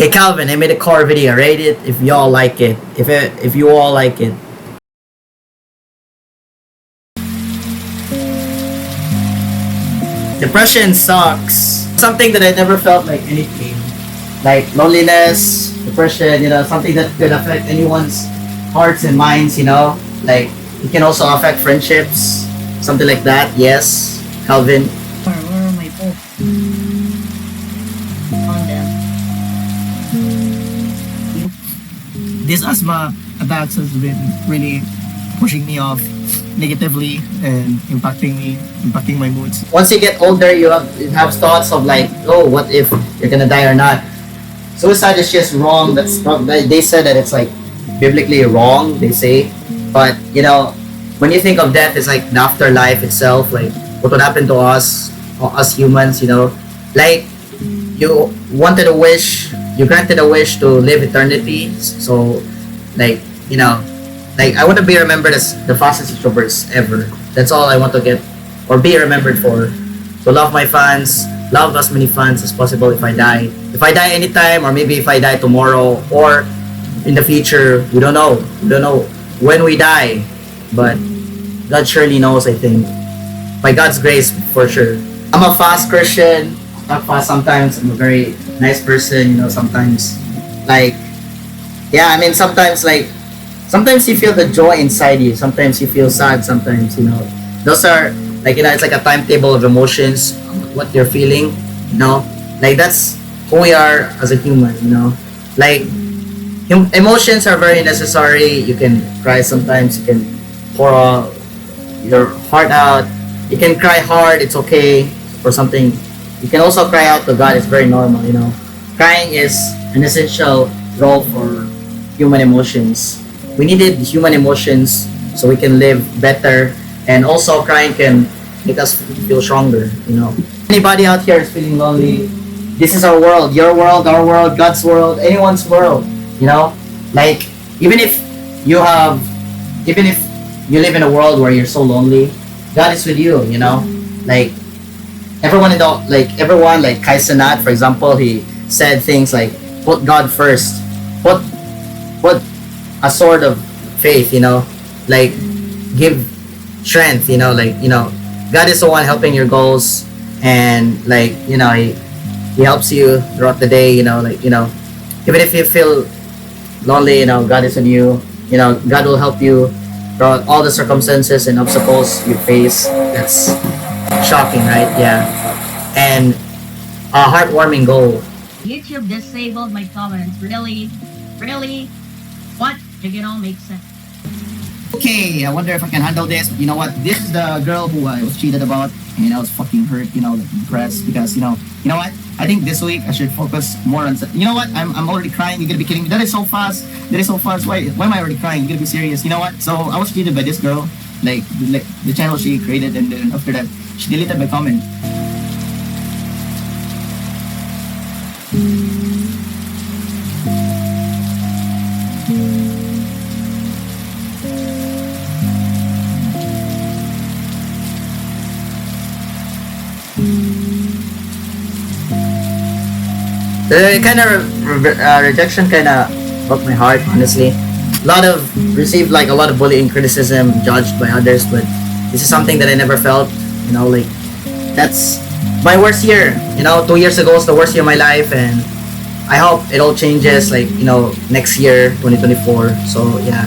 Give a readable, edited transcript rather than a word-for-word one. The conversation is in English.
Hey Calvin, I made a car video. Rate it if y'all like it. If you all like it. Depression sucks. Something that I never felt like anything. Like loneliness, depression, something that could affect anyone's hearts and minds, Like it can also affect friendships. Something like that, yes. Calvin. Where are my books? On them. This asthma attacks has been really pushing me off negatively and impacting my moods. Once you get older, you have thoughts of like, oh, what if you're gonna die or not? Suicide is just wrong. That's not, they said that it's like biblically wrong. They say, but when you think of death, it's like the afterlife itself. Like what would happen to us humans? Like you wanted a wish, you granted a wish to live eternity. So, like like I want to be remembered as the fastest introverts ever. That's all I want to get or be remembered for. To love my fans, love as many fans as possible if I die. If I die anytime, or maybe if I die tomorrow or in the future, we don't know. We don't know when we die, but God surely knows, I think. By God's grace, for sure. I'm a fast Christian. Not fast sometimes. I'm a very nice person, sometimes. Like, yeah, I mean, sometimes you feel the joy inside you. Sometimes you feel sad. Sometimes, those are, like, it's like a timetable of emotions, what you're feeling, Like, that's who we are as a human, Like, emotions are very necessary. You can cry sometimes. You can pour out your heart out. You can cry hard. It's okay for something. You can also cry out to God. It's very normal, Crying is an essential role for human emotions. We needed human emotions so we can live better, and also crying can make us feel stronger, Anybody out here is feeling lonely, this is our world, your world, our world, God's world, anyone's world, Like, even if you live in a world where you're so lonely, God is with you, Like, everyone, like Kaisenat, for example, he said things like, put God first, put a sword of faith, like, give strength, God is the one helping your goals, and like, he helps you throughout the day, even if you feel lonely, God is with you, God will help you throughout all the circumstances and obstacles you face. That's shocking, right? Yeah. And a heartwarming goal. YouTube disabled my comments. Really? Really? What? It all makes sense. Okay, I wonder if I can handle this. But you know what? This is the girl who I was cheated about, and I was fucking hurt, like depressed because you know what? I think this week I should focus more on. You know what? I'm already crying. You're gonna be kidding me. That is so fast. That is so fast. Why am I already crying? You're gonna be serious. You know what? So I was cheated by this girl, like the channel she created, and then after that she deleted my comment. The kind of rejection kind of broke my heart, honestly. Received like a lot of bullying, criticism, judged by others, but this is something that I never felt, like, that's my worst year, 2 years ago was the worst year of my life, and I hope it all changes, like, next year, 2024, so yeah.